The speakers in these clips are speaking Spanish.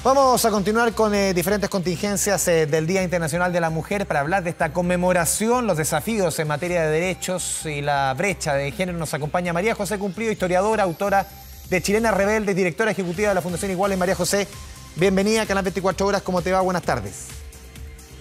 Vamos a continuar con diferentes contingencias del Día Internacional de la Mujer para hablar de esta conmemoración, los desafíos en materia de derechos y la brecha de género. Nos acompaña María José Cumplido, historiadora, autora de Chilena Rebelde, directora ejecutiva de la Fundación Iguales. María José, bienvenida a Canal 24 Horas. ¿Cómo te va? Buenas tardes.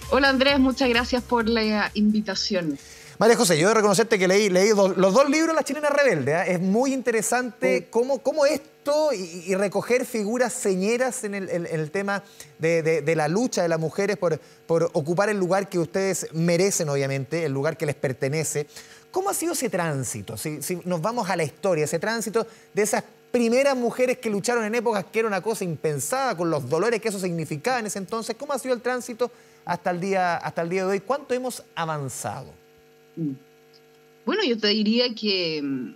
Hola Andrés, muchas gracias por la invitación. María José, yo debo reconocerte que leí los dos libros de La Chilena Rebelde, ¿eh? Es muy interesante cómo esto y recoger figuras señeras en el tema de la lucha de las mujeres por ocupar el lugar que ustedes merecen, obviamente, el lugar que les pertenece. ¿Cómo ha sido ese tránsito? Si nos vamos a la historia, ese tránsito de esas primeras mujeres que lucharon en épocas que era una cosa impensada, con los dolores que eso significaba en ese entonces. ¿Cómo ha sido el tránsito hasta el día de hoy? ¿Cuánto hemos avanzado? Bueno, yo te diría que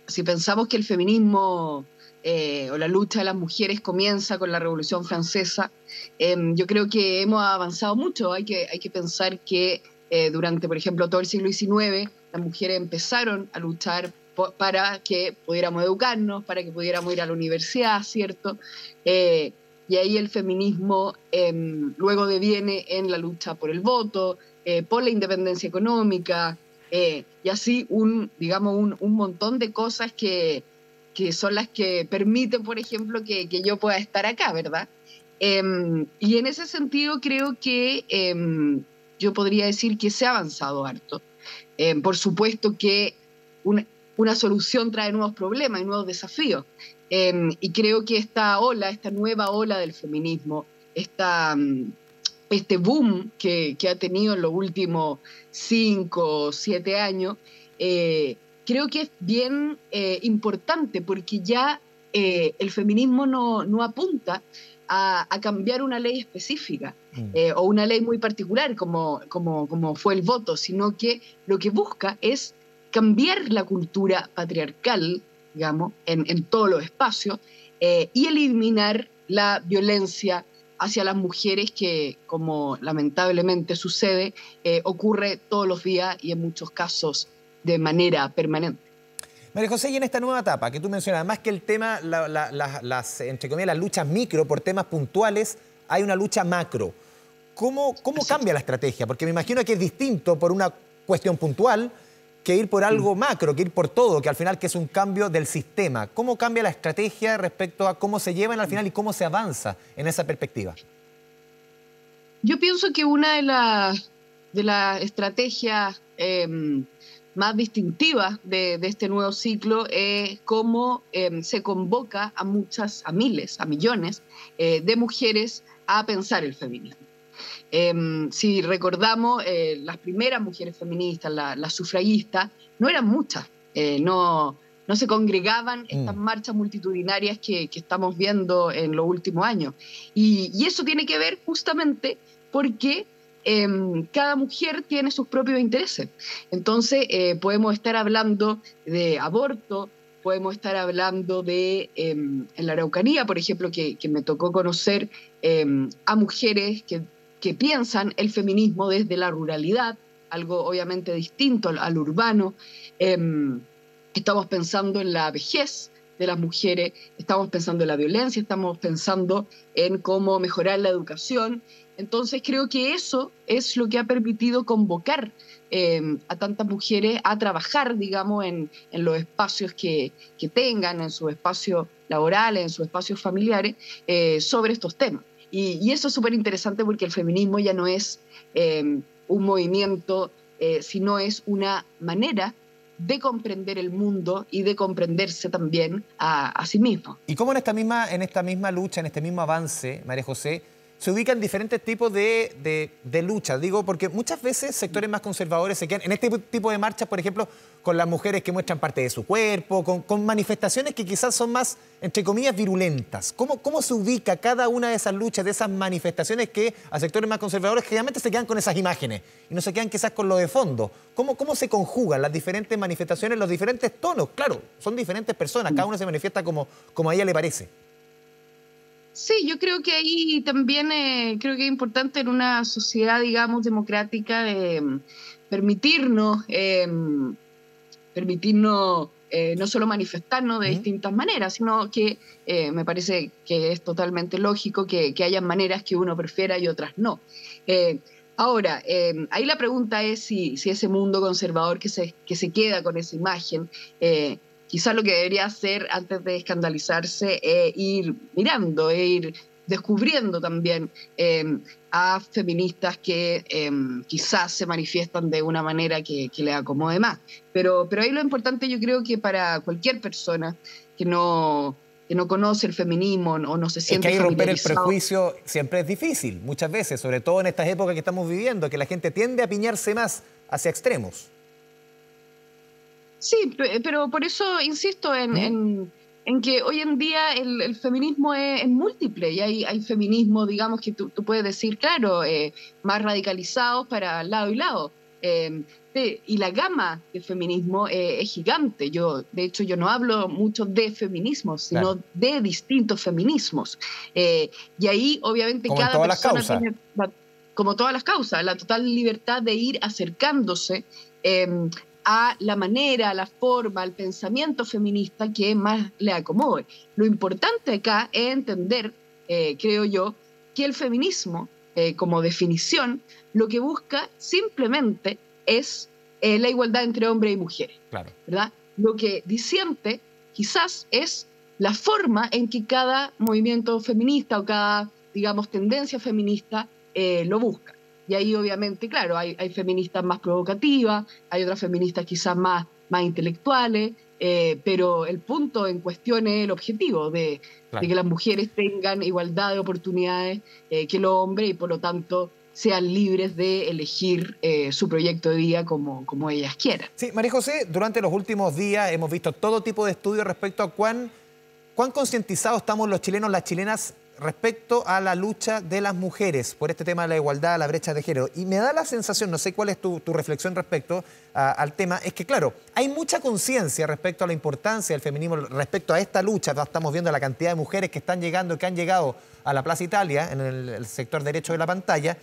si pensamos que el feminismo o la lucha de las mujeres comienza con la Revolución Francesa, yo creo que hemos avanzado mucho. Hay que pensar que durante, por ejemplo, todo el siglo XIX, las mujeres empezaron a luchar para que pudiéramos educarnos, para que pudiéramos ir a la universidad, ¿cierto? Y ahí el feminismo luego deviene en la lucha por el voto, por la independencia económica, y así un montón de cosas que son las que permiten, por ejemplo, que yo pueda estar acá, ¿verdad? Y en ese sentido creo que yo podría decir que se ha avanzado harto. Por supuesto que una solución trae nuevos problemas y nuevos desafíos. Y creo que esta nueva ola del feminismo, este boom que ha tenido en los últimos 5 o 7 años, creo que es bien importante porque ya el feminismo no apunta a cambiar una ley específica o una ley muy particular como fue el voto, sino que lo que busca es cambiar la cultura patriarcal, digamos, en todos los espacios y eliminar la violencia hacia las mujeres que, como lamentablemente sucede, ocurre todos los días y en muchos casos de manera permanente. María José, y en esta nueva etapa que tú mencionas, más que el tema, entre comillas, las luchas micro por temas puntuales, hay una lucha macro. ¿Cómo cambia la estrategia? Porque me imagino que es distinto por una cuestión puntual que ir por algo macro, que ir por todo, que al final que es un cambio del sistema. ¿Cómo cambia la estrategia respecto a cómo se llevan al final y cómo se avanza en esa perspectiva? Yo pienso que una de las estrategias más distintivas de este nuevo ciclo es cómo se convoca a miles, a millones de mujeres a pensar el feminismo. Si recordamos, las primeras mujeres feministas, las sufragistas, no eran muchas, no se congregaban estas marchas multitudinarias que estamos viendo en los últimos años. Y eso tiene que ver justamente porque cada mujer tiene sus propios intereses. Entonces, podemos estar hablando de aborto, podemos estar hablando de, en la Araucanía, por ejemplo, que me tocó conocer a mujeres que piensan el feminismo desde la ruralidad, algo obviamente distinto al urbano. Estamos pensando en la vejez de las mujeres, estamos pensando en la violencia, estamos pensando en cómo mejorar la educación. Entonces creo que eso es lo que ha permitido convocar a tantas mujeres a trabajar, digamos, en los espacios que tengan, en sus espacios laborales, en sus espacios familiares, sobre estos temas. Y eso es súper interesante porque el feminismo ya no es un movimiento, sino es una manera de comprender el mundo y de comprenderse también a sí mismo. ¿Y cómo en esta misma lucha, en este mismo avance, María José, se ubican diferentes tipos de luchas? Digo, porque muchas veces sectores más conservadores se quedan en este tipo de marchas, por ejemplo, con las mujeres que muestran parte de su cuerpo, con manifestaciones que quizás son más, entre comillas, virulentas. ¿Cómo se ubica cada una de esas luchas, de esas manifestaciones que a sectores más conservadores generalmente se quedan con esas imágenes y no se quedan quizás con lo de fondo? ¿Cómo se conjugan las diferentes manifestaciones, los diferentes tonos? Claro, son diferentes personas, cada uno se manifiesta como a ella le parece. Sí, yo creo que ahí también creo que es importante en una sociedad, digamos, democrática permitirnos no solo manifestarnos de distintas maneras, sino que me parece que es totalmente lógico que haya maneras que uno prefiera y otras no. Ahora, ahí la pregunta es si ese mundo conservador que se queda con esa imagen, quizás lo que debería hacer antes de escandalizarse es ir mirando, ir descubriendo también a feministas que quizás se manifiestan de una manera que le acomode más. Pero ahí lo importante, yo creo que para cualquier persona que no conoce el feminismo o no se siente es que ahí romper el familiarizado, prejuicio siempre es difícil, muchas veces, sobre todo en estas épocas que estamos viviendo, que la gente tiende a piñarse más hacia extremos. sí, pero por eso insisto en que hoy en día el feminismo es múltiple y hay feminismo, digamos, que tú puedes decir, claro, más radicalizados para lado y lado. Y la gama de feminismo es gigante. De hecho, yo no hablo mucho de feminismos, sino Claro. de distintos feminismos. Y ahí, obviamente, Como en cada todas las persona causas. tiene, como todas las causas, la total libertad de ir acercándose a la manera, a la forma, al pensamiento feminista que más le acomode. Lo importante acá es entender, creo yo, que el feminismo, como definición, lo que busca simplemente es la igualdad entre hombres y mujeres. Claro. ¿Verdad? Lo que disiente quizás es la forma en que cada movimiento feminista o cada, digamos, tendencia feminista lo busca. Y ahí obviamente, claro, hay feministas más provocativas, hay otras feministas quizás más intelectuales, pero el punto en cuestión es el objetivo de que las mujeres tengan igualdad de oportunidades que los hombres y por lo tanto sean libres de elegir su proyecto de vida como ellas quieran. Sí, María José, durante los últimos días hemos visto todo tipo de estudios respecto a cuán concientizados estamos los chilenos, las chilenas, respecto a la lucha de las mujeres por este tema de la igualdad, la brecha de género. Y me da la sensación, no sé cuál es tu reflexión respecto al tema, es que claro, hay mucha conciencia respecto a la importancia del feminismo, respecto a esta lucha. Estamos viendo la cantidad de mujeres que están llegando, que han llegado a la Plaza Italia, en el sector derecho de la pantalla,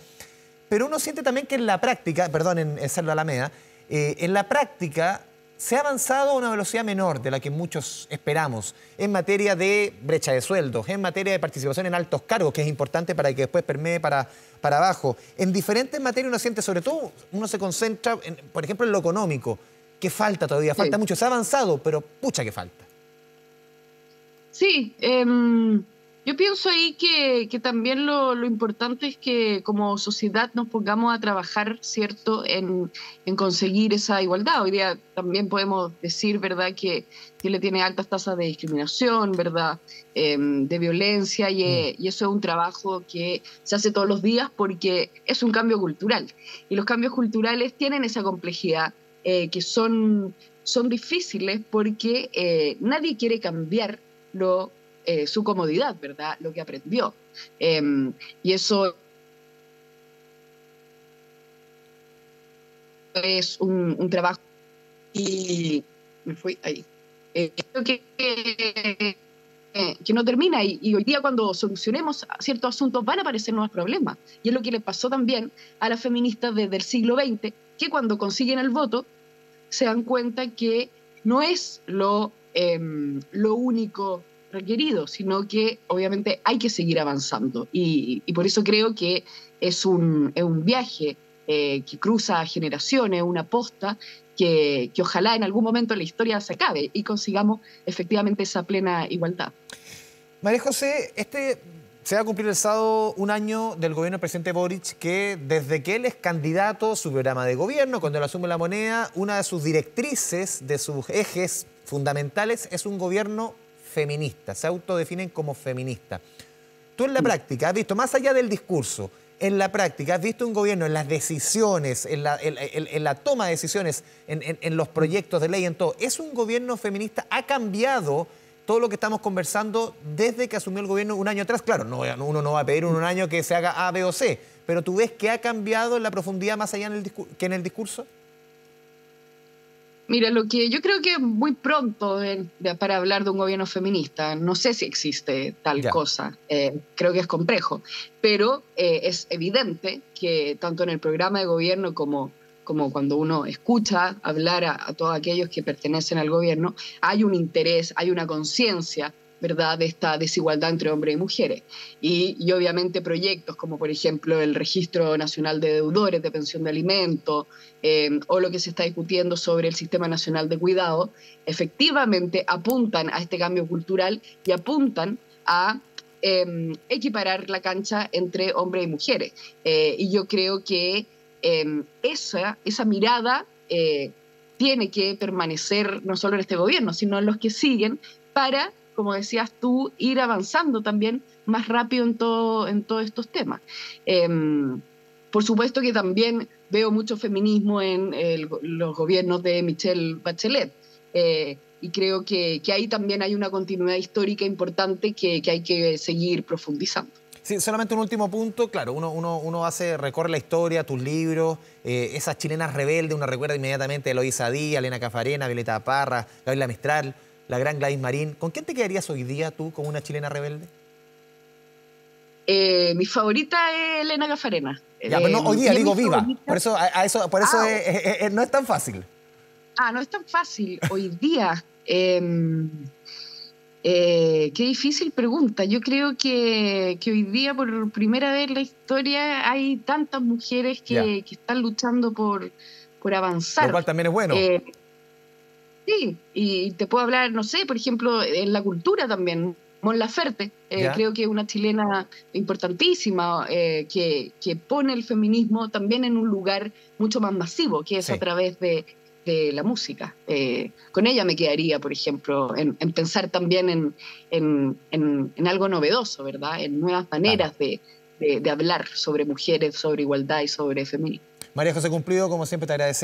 pero uno siente también que en la práctica, perdón, en Cerro Alameda, en la práctica se ha avanzado a una velocidad menor de la que muchos esperamos en materia de brecha de sueldos, en materia de participación en altos cargos, que es importante para que después permee para abajo. En diferentes materias uno siente, sobre todo, uno se concentra, por ejemplo, en lo económico, que falta todavía, falta mucho. Se ha avanzado, pero pucha que falta. Sí, yo pienso ahí que también lo importante es que como sociedad nos pongamos a trabajar, ¿cierto?, en conseguir esa igualdad. Hoy día también podemos decir, ¿verdad?, que Chile tiene altas tasas de discriminación, ¿verdad?, de violencia, y eso es un trabajo que se hace todos los días porque es un cambio cultural. Y los cambios culturales tienen esa complejidad que son difíciles porque nadie quiere cambiar su comodidad, ¿verdad? Lo que aprendió. Y eso es un trabajo. Y me fui ahí. Creo que no termina y hoy día cuando solucionemos ciertos asuntos van a aparecer nuevos problemas. Y es lo que le pasó también a las feministas desde el siglo XX, que cuando consiguen el voto se dan cuenta que no es lo único requerido, sino que obviamente hay que seguir avanzando y por eso creo que es un viaje que cruza generaciones, una posta que ojalá en algún momento la historia se acabe y consigamos efectivamente esa plena igualdad. María José, se va a cumplir el sábado un año del gobierno del presidente Boric, que desde que él es candidato, su programa de gobierno, cuando él asume la moneda, una de sus directrices, de sus ejes fundamentales, es un gobierno feminista. Se autodefinen como feminista. Tú en la práctica has visto, más allá del discurso, en la práctica has visto un gobierno en las decisiones, en la toma de decisiones, en los proyectos de ley, en todo. ¿Es un gobierno feminista? ¿Ha cambiado todo lo que estamos conversando desde que asumió el gobierno un año atrás? Claro, uno no va a pedir un año que se haga A, B o C, pero ¿tú ves que ha cambiado en la profundidad más allá que en el discurso? Mira, lo que yo creo que es muy pronto para hablar de un gobierno feminista. No sé si existe tal cosa. Creo que es complejo. Pero es evidente que tanto en el programa de gobierno como como cuando uno escucha hablar a todos aquellos que pertenecen al gobierno, hay un interés, hay una conciencia, ¿verdad?, de esta desigualdad entre hombres y mujeres. Y obviamente proyectos como, por ejemplo, el Registro Nacional de Deudores de Pensión de Alimentos, o lo que se está discutiendo sobre el Sistema Nacional de Cuidado, efectivamente apuntan a este cambio cultural y apuntan a equiparar la cancha entre hombres y mujeres. Y yo creo que esa mirada tiene que permanecer no solo en este gobierno, sino en los que siguen para, como decías tú, ir avanzando también más rápido en todos estos temas. Por supuesto que también veo mucho feminismo en los gobiernos de Michelle Bachelet, y creo que ahí también hay una continuidad histórica importante que hay que seguir profundizando. Sí, solamente un último punto. Claro, uno recorre la historia, tus libros, esas chilenas rebeldes, uno recuerda inmediatamente a Eloísa Díaz, Elena Cafarena, Violeta Parra, Gabriela Mistral, la gran Gladys Marín. ¿Con quién te quedarías hoy día tú como una chilena rebelde? Mi favorita es Elena Cafarena. Ya, pero no, hoy día digo viva. Favorita... Por eso, no es tan fácil. No es tan fácil. Hoy día... qué difícil pregunta. Yo creo que hoy día, por primera vez en la historia, hay tantas mujeres que están luchando por avanzar. Lo cual también es bueno. Sí, y te puedo hablar, no sé, por ejemplo, en la cultura también. Mon Laferte, creo que es una chilena importantísima, que pone el feminismo también en un lugar mucho más masivo, que es a través de la música. Con ella me quedaría, por ejemplo, en pensar también en algo novedoso, ¿verdad? En nuevas maneras de hablar sobre mujeres, sobre igualdad y sobre feminismo. María José Cumplido, como siempre te agradecemos.